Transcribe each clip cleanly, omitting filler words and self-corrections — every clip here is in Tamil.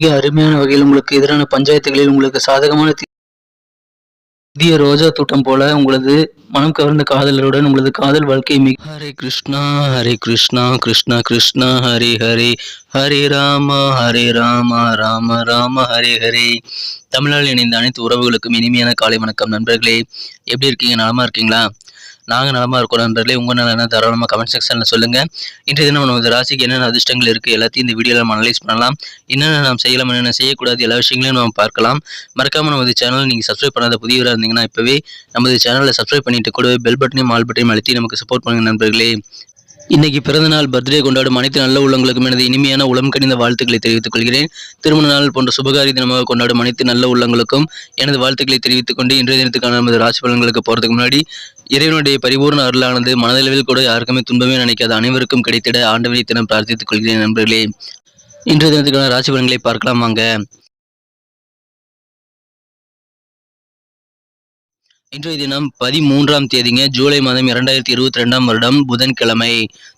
மிக அருமையான வகையில் உங்களுக்கு எதிரான பஞ்சாயத்துகளில் உங்களுக்கு சாதகமான புதிய ரோஜா தோட்டம் போல உங்களது மனம் கவர்ந்த காதலருடன் உங்களது காதல் வாழ்க்கை ஹரே கிருஷ்ணா ஹரே கிருஷ்ணா கிருஷ்ணா கிருஷ்ணா ஹரே ஹரே ஹரே ராமா ராம ராம ஹரே ஹரே. தமிழால் இணைந்த அனைத்து உறவுகளுக்கும் இனிமையான காலை வணக்கம் நண்பர்களே. எப்படி இருக்கீங்க? நலமா இருக்கீங்களா? நாங்கள் நலமா இருக்கோம் நண்பர்களே. உங்கள் நலனா தாராளமாக கமெண்ட் செக்ஷனில் சொல்லுங்கள். இன்றைய தினம் நமது ராசிக்கு என்னென்ன அதிர்ஷ்டங்கள் இருக்குது எல்லாத்தையும் இந்த வீடியோவில் நம்ம அனலைஸ் பண்ணலாம். என்னென்ன நாம் செய்யலாம், என்னென்ன செய்யக்கூடாது, எல்லா விஷயங்களையும் நம்ம பார்க்கலாம். மறக்காமல் நமது சேனல் நீங்கள் சப்ஸ்கிரைப் பண்ணாத புதியவராக இருந்தீங்கன்னா இப்போவே நமது சேனலை சப்ஸ்கிரைப் பண்ணிட்டு கூடவே பெல் பட்டனையும் ஆல் பட்டனையும் அழுத்தி நமக்கு சப்போர்ட் பண்ணுங்க நண்பர்களே. இன்னைக்கு பிறந்தநாள் பர்த்டே கொண்டாடும் அனைத்து நல்ல உள்ளங்களுக்கும் எனது இனிமையான உளம் கனிந்த வாழ்த்துக்களை தெரிவித்துக் கொள்கிறேன். திருமண நாள் போன்ற சுபகாரி தினமாக கொண்டாடும் அனைத்து நல்ல உள்ளங்களுக்கும் எனது வாழ்த்துக்களை தெரிவித்துக் கொண்டு இன்றைய தினத்துக்கான நமது ராசி பலன்களுக்கு போறதுக்கு முன்னாடி இறைவனுடைய பரிபூர்ண அருளானது மனதளவில் கூட யாருக்குமே துன்பமே நினைக்காத அனைவருக்கும் கிடைத்திட ஆண்டவனை தினம் பிரார்த்தித்துக் கொள்கிறேன் நண்பர்களே. இன்றைய தினத்துக்கான ராசி பலன்களை பார்க்கலாம் வாங்க. இன்றைய தினம் 13ஆம் தேதிங்க, ஜூலை மாதம் 2022ஆம் வருடம் புதன்கிழமை.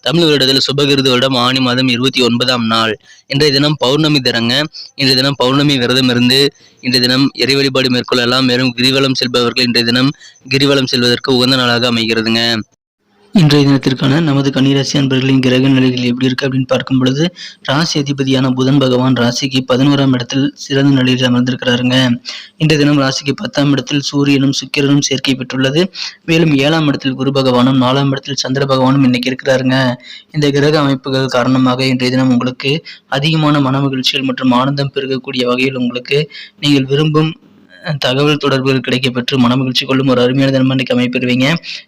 தமிழ் வருடத்தில் சுபகிருது வருடம் ஆணி மாதம் 29ஆம் நாள். இன்றைய தினம் பௌர்ணமி தரங்க. இன்றைய தினம் பௌர்ணமி விரதம் இருந்து இன்றைய தினம் இறை வழிபாடு மேற்கொள்ளலாம். மேலும் கிரிவலம் செல்பவர்கள் இன்றைய தினம் கிரிவலம் செல்வதற்கு உகந்த நாளாக அமைகிறதுங்க. இன்றைய தினத்திற்கான நமது கன்னிராசி அன்பர்களின் கிரக நிலைகள் எப்படி இருக்கு அப்படின்னு பார்க்கும் பொழுது, ராசி அதிபதியான புதன் பகவான் ராசிக்கு 11ஆம் இடத்தில் சிறந்த நிலையில் அமர்ந்திருக்கிறாருங்க. இன்றைய தினம் ராசிக்கு 10ஆம் இடத்தில் சூரியனும் சுக்கிரனும் சேர்க்கை பெற்றுள்ளது. மேலும் 7ஆம் இடத்தில் குரு பகவானும் 4ஆம் இடத்தில் சந்திர பகவானும் இன்னைக்கு இருக்கிறாருங்க. இந்த கிரக அமைப்புகள் காரணமாக இன்றைய தினம் உங்களுக்கு அதிகமான மன மகிழ்ச்சிகள் மற்றும் ஆனந்தம் பெருகக்கூடிய வகையில் உங்களுக்கு நீங்கள் விரும்பும் தகவல் தொடர்புகள் கிடைக்கப்பெற்று மனமகிழ்ச்சி கொள்ளும் ஒரு அருமையான தினமா இன்னைக்கு அமைப்பெறுவீங்க.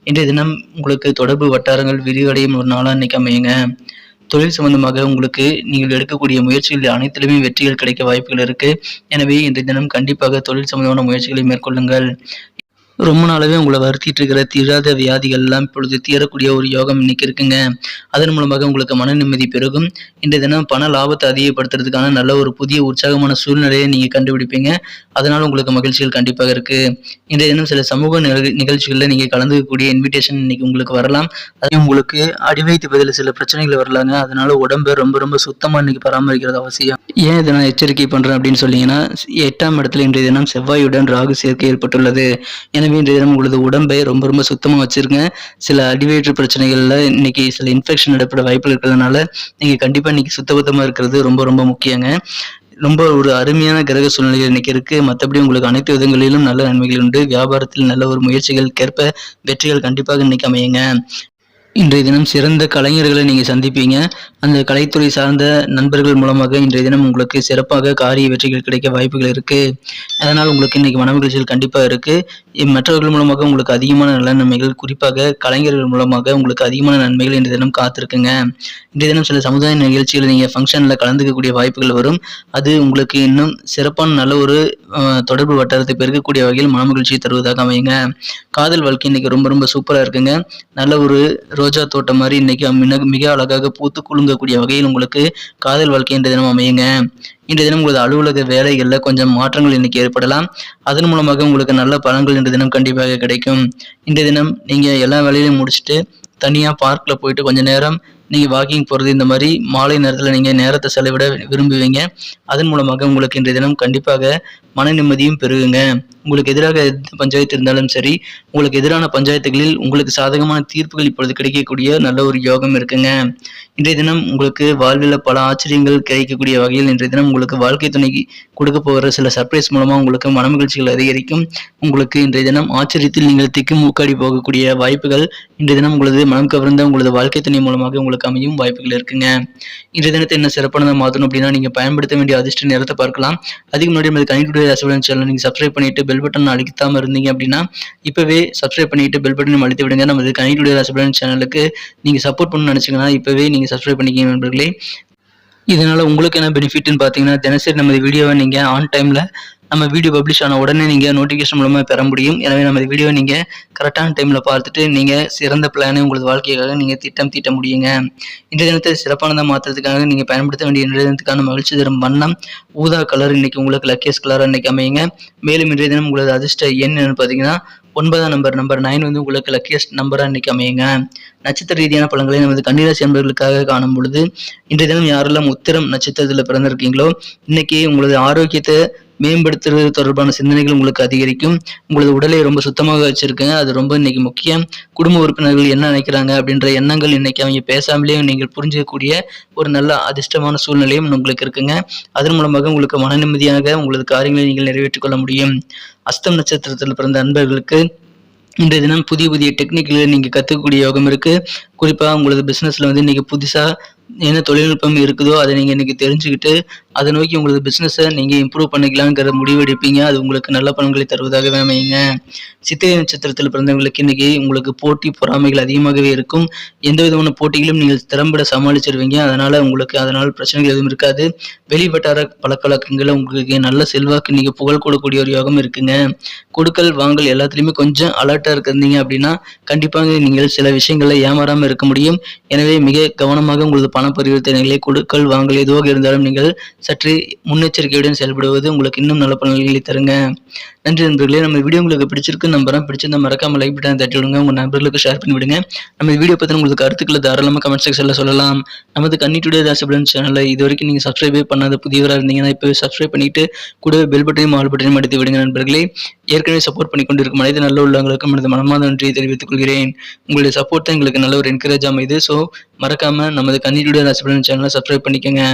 இன்றைய தினம் உங்களுக்கு தொடர்பு வட்டாரங்கள் விரிவடையும் ஒரு நாளா இன்னைக்கு அமையுங்க. தொழில் சம்பந்தமாக உங்களுக்கு நீங்கள் எடுக்கக்கூடிய முயற்சிகள் அனைத்திலுமே வெற்றிகள் கிடைக்க வாய்ப்புகள் இருக்கு. எனவே இன்றைய தினம் கண்டிப்பாக தொழில் சம்பந்தமான முயற்சிகளை மேற்கொள்ளுங்கள். ரொம்ப நாளாவே உங்களை வருத்திட்டு இருக்கிற தீராத வியாதிகள் எல்லாம் இப்பொழுது தீரக்கூடிய ஒரு யோகம் இன்னைக்கு இருக்குங்க. அதன் மூலமாக உங்களுக்கு மன நிம்மதி பெருகும். இன்றைய தினம் பண லாபத்தை அதிகப்படுத்துறதுக்கான நல்ல ஒரு புதிய உற்சாகமான சூழ்நிலையை நீங்க கண்டுபிடிப்பீங்க. அதனால உங்களுக்கு மகிழ்ச்சிகள் கண்டிப்பாக இருக்கு. இன்றைய தினம் சில சமூக நிகழ்ச்சிகளில் நீங்க கலந்துக்கக்கூடிய இன்விடேஷன் இன்னைக்கு உங்களுக்கு வரலாம். அது உங்களுக்கு அடிவைத்து பதில் சில பிரச்சனைகள் வரலாங்க. அதனால உடம்பை ரொம்ப சுத்தமா இன்னைக்கு பராமரிக்கிறது அவசியம். ஏன் இதை நான் எச்சரிக்கை பண்றேன் அப்படின்னு சொன்னீங்கன்னா, 8ஆம் இடத்துல இன்றைய தினம் செவ்வாயுடன் ராகு சேர்க்கை ஏற்பட்டுள்ளது. எனவே இன்றைய தினம் உங்களது உடம்பை ரொம்ப சுத்தமா வச்சிருங்க. சில அடிவயிற்று பிரச்சனைகள்ல இன்னைக்கு சில இன்ஃபெக்ஷன் ஏற்பட வாய்ப்புகள் இருக்கிறதுனால நீங்க கண்டிப்பா இன்னைக்கு சுத்தபத்தமா இருக்கிறது ரொம்ப முக்கியங்க. ரொம்ப ஒரு அருமையான கிரக சூழ்நிலைகள் இன்னைக்கு இருக்கு. மற்றபடி உங்களுக்கு அனைத்து விதங்களிலும் நல்ல நன்மைகள் உண்டு. வியாபாரத்தில் நல்ல ஒரு முயற்சிகளுக்கேற்ப வெற்றிகள் கண்டிப்பாக இன்னைக்கு அமையுங்க. இன்றைய தினம் சிறந்த கலைஞர்களை நீங்க சந்திப்பீங்க. அந்த கலைத்துறை சார்ந்த நண்பர்கள் மூலமாக இன்றைய தினம் உங்களுக்கு சிறப்பாக காரிய வெற்றிகள் கிடைக்க வாய்ப்புகள் இருக்கு. அதனால் உங்களுக்கு இன்னைக்கு மனமகிழ்ச்சிகள் கண்டிப்பா இருக்கு. மற்றவர்கள் மூலமாக உங்களுக்கு அதிகமான நல்ல நன்மைகள், குறிப்பாக கலைஞர்கள் மூலமாக உங்களுக்கு அதிகமான நன்மைகள் இன்றைய தினம் காத்திருக்குங்க. இன்றைய தினம் சில சமுதாய நிகழ்ச்சிகள் நீங்க ஃபங்க்ஷன்ல கலந்துக்கக்கூடிய வாய்ப்புகள் வரும். அது உங்களுக்கு இன்னும் சிறப்பான நல்ல ஒரு தொடர்பு வட்டாரத்தை பெருக்கக்கூடிய வகையில் மனமகிழ்ச்சியை தருவதாக அமையுங்க. காதல் வாழ்க்கை இன்னைக்கு ரொம்ப சூப்பரா இருக்குங்க. நல்ல ஒரு ரோஜா தோட்டம் மாதிரி இன்னைக்கு மிக அழகாக பூத்து குலுங்கக்கூடிய வகையில் உங்களுக்கு காதல் வாழ்க்கை இன்றைய தினம் அமையுங்க. இன்றைய தினம் உங்களது அலுவலக வேலைகளில் கொஞ்சம் மாற்றங்கள் இன்னைக்கு ஏற்படலாம். அதன் மூலமாக உங்களுக்கு நல்ல பலன்கள் இன்றைய தினம் கண்டிப்பாக கிடைக்கும். இன்றைய தினம் நீங்க எல்லா வேலையிலையும் முடிச்சுட்டு தனியா பார்க்ல போயிட்டு கொஞ்ச நேரம் நீங்க வாக்கிங் போறது, இந்த மாதிரி மாலை நேரத்துல நீங்க நேரத்தை செலவிட விரும்புவீங்க. அதன் மூலமாக உங்களுக்கு இன்றைய தினம் கண்டிப்பாக மன நிம்மதியும் பெருகுங்க. உங்களுக்கு எதிராக எந்த பஞ்சாயத்து இருந்தாலும் சரி, உங்களுக்கு எதிரான பஞ்சாயத்துகளில் உங்களுக்கு சாதகமான தீர்ப்புகள் இப்பொழுது கிடைக்கக்கூடிய நல்ல ஒரு யோகம் இருக்குங்க. இன்றைய தினம் உங்களுக்கு வாழ்வில் பல ஆச்சரியங்கள் கிடைக்கக்கூடிய வகையில் இன்றைய தினம் உங்களுக்கு வாழ்க்கை துணை கொடுக்க போகிற சில சர்ப்ரைஸ் மூலமா உங்களுக்கு மனமகிழ்ச்சிகள் அதிகரிக்கும். உங்களுக்கு இன்றைய தினம் ஆச்சரியத்தில் நீங்கள் திக்கு மூக்காடி போகக்கூடிய வாய்ப்புகள் இன்றைய தினம் உங்களது மனம் கவர்ந்த உங்களது வாழ்க்கை துணை மூலமாக உங்களுக்கு அமையும் வாய்ப்புகள் இருக்குங்க. இன்றைய தினத்தை என்ன சிறப்பானதாக மாற்றணும் அப்படின்னா, நீங்க பயன்படுத்த வேண்டிய அதிர்ஷ்ட நேரத்தை பார்க்கலாம். அதுக்கு முன்னாடி நம்ம கணிக்குடைய ராசிபலன் சேனல் நீங்க சப்ஸ்கிரைப் பண்ணிட்டு பெல் பட்டன் அழுத்தாம இருந்தீங்க அப்படின்னா இப்பவே சப்ஸ்கிரைப் பண்ணிட்டு பெல் பட்டன் அழுத்தி விடுங்க. நமது கணிக்குடைய ராசிபலன் சேனலுக்கு நீங்க சப்போர்ட் பண்ணணும்னு நினைச்சீங்கன்னா இப்பவே நீங்க சப்ஸ்கிரைப் பண்ணிக்கங்க நண்பர்களே. இதனால உங்களுக்கு என்ன பெனிஃபிட்னு பார்த்தீங்கன்னா, தினசரி நமது வீடியோவை நீங்க ஆன் டைம்ல நம்ம வீடியோ பப்ளிஷ் ஆன உடனே நீங்க நோட்டிஃபிகேஷன் மூலமா பெற முடியும். எனவே நம்ம வீடியோ நீங்க கரெக்டான டைம்ல பார்த்துட்டு நீங்க சிறந்த பிளானை உங்களது வாழ்க்கைக்காக நீங்க திட்டம் தீட்ட முடியுங்க. இன்றைய தினத்தை சிறப்பானதாக மாற்றுறதுக்காக நீங்க பயன்படுத்த வேண்டிய இன்றைய தினத்துக்கான மகிழ்ச்சி தரும் வண்ணம் ஊதா கலர் இன்னைக்கு உங்களுக்கு லக்கியஸ்ட் கலர் இன்னைக்கு அமையுங்க. மேலும் இன்றைய தினம் உங்களது அதிர்ஷ்ட எண் என்னன்னு பார்த்தீங்கன்னா 9ஆம் நம்பர் 9 வந்து உங்களுக்கு லக்கியஸ்ட் நம்பரா இன்னைக்கு அமையுங்க. நட்சத்திர ரீதியான பலன்களை நமது கன்னிராசி அன்பர்களுக்காக காணும் பொழுது, இன்றைய தினம் யாரெல்லாம் உத்திரம் நட்சத்திரத்துல பிறந்திருக்கீங்களோ, இன்னைக்கு உங்களது ஆரோக்கியத்தை மேம்படுத்துறது தொடர்பான சிந்தனைகள் உங்களுக்கு அதிகரிக்கும். உங்களது உடலை ரொம்ப சுத்தமாக வச்சிருக்குங்க. அது ரொம்ப இன்னைக்கு முக்கியம். குடும்ப உறுப்பினர்கள் என்ன நினைக்கிறாங்க அப்படின்ற எண்ணங்கள் இன்னைக்கு அவங்க பேசாமலேயே நீங்கள் புரிஞ்சுக்கக்கூடிய ஒரு நல்ல அதிர்ஷ்டமான சூழ்நிலையும் உங்களுக்கு இருக்குங்க. அதன் மூலமாக உங்களுக்கு மன நிம்மதியாக உங்களது காரியங்களை நீங்கள் நிறைவேற்றிக் கொள்ள முடியும். அஸ்தம் நட்சத்திரத்தில் பிறந்த அன்பர்களுக்கு இன்றைய தினம் புதிய டெக்னிக்களை நீங்க கத்துக்கக்கூடிய யோகம் இருக்கு. குறிப்பா உங்களது பிசினஸ்ல வந்து இன்னைக்கு புதுசா என்ன தொழில்நுட்பம் இருக்குதோ அதை நீங்க இன்னைக்கு தெரிஞ்சுக்கிட்டு அதை நோக்கி உங்களது பிசினஸை நீங்க இம்ப்ரூவ் பண்ணிக்கலாங்கிற முடிவு எடுப்பீங்க. அது உங்களுக்கு நல்ல பலன்களை தருவதாகவே அமையுங்க. சித்திரை நட்சத்திரத்தில் பிறந்தவங்களுக்கு இன்னைக்கு உங்களுக்கு போட்டி பொறாமைகள் அதிகமாகவே இருக்கும். எந்த விதமான போட்டிகளும் நீங்கள் திறம்பட சமாளிச்சிருவீங்க. அதனால பிரச்சனைகள் எதுவும் இருக்காது. வெளிவட்டார பழக்கவழக்கங்களை உங்களுக்கு நல்ல செல்வாக்கு இன்னைக்கு புகழ் கூடக்கூடிய ஒரு யோகம் இருக்குங்க. கொடுக்கல் வாங்கல் எல்லாத்துலயுமே கொஞ்சம் அலர்ட்டா இருந்தீங்க அப்படின்னா கண்டிப்பாக நீங்கள் சில விஷயங்களை ஏமாறாம இருக்க முடியும். எனவே மிக கவனமாக உங்களது பண பரிவர்த்தனைகளை கொடுக்கல் வாங்கல் எதுவாக இருந்தாலும் நீங்கள் சற்று முன்னெச்சரிக்கையுடன் செயல்படுவது உங்களுக்கு இன்னும் நல்ல பலன்களை தருங்க. நன்றி நண்பர்களே. நம்ம வீடியோ உங்களுக்கு பிடிச்சிருக்கு நம்புறேன். பிடிச்சிருந்தா மறக்காம லைக் பட்டன் தட்டி விடுங்க. உங்க நண்பர்களுக்கு ஷேர் பண்ணி விடுங்க. நம்ம வீடியோ பத்தின உங்களுக்கு கருத்துக்களை தாராளமாக கமெண்ட் செக்ஷன்ல சொல்லலாம். நமது கன்னி டுடே ராசிபலன் சேனலை இது வரைக்கும் நீங்க சப்ஸ்கிரைபே பண்ணாத புதியவராக இருந்தீங்கன்னா இப்பவே சப்ஸ்கிரைப் பண்ணிட்டு கூடவே பெல் பட்டனையும் ஆல் பட்டனையும் அடித்து விடுங்க நண்பர்களே. ஏற்கனவே சப்போர்ட் பண்ணி கொண்டிருக்கும் அனைத்து நல்ல உள்ளவங்களுக்கும் எனது மனமார்ந்த நன்றியை தெரிவித்துக் கொள்கிறேன். உங்களுடைய சப்போர்ட் தான் எங்களுக்கு நல்ல ஒரு என்கரேஜ் அமைது. ஸோ மறக்காம நமது கன்னி டுடே ராசிபலன் சேனலை சப்ஸ்கிரைப் பண்ணிக்கோங்க.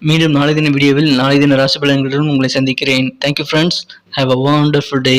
மீண்டும் நாளை தின வீடியோவில் நாளை தின ராசி பலன்களுடன் உங்களை சந்திக்கிறேன். Thank you friends. Have a wonderful day.